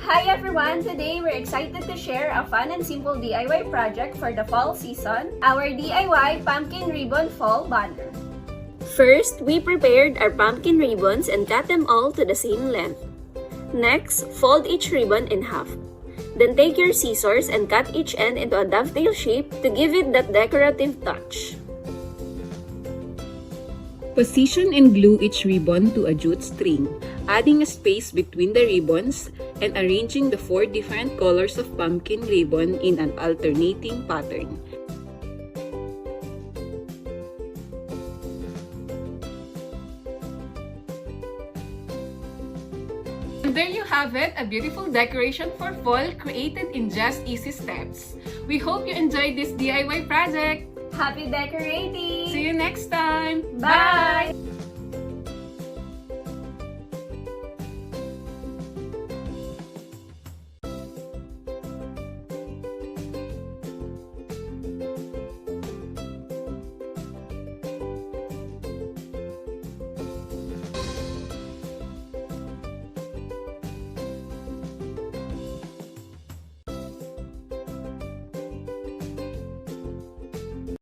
Hi everyone! Today we're excited to share a fun and simple DIY project for the fall season, our DIY pumpkin ribbon fall banner. First, we prepared our pumpkin ribbons and cut them all to the same length. Next, fold each ribbon in half. Then take your scissors and cut each end into a dovetail shape to give it that decorative touch. Position and glue each ribbon to a jute string, adding a space between the ribbons and arranging the 4 different colors of pumpkin ribbon in an alternating pattern. And there you have it, a beautiful decoration for fall created in just easy steps. We hope you enjoyed this DIY project. Happy decorating! See you next time! Bye!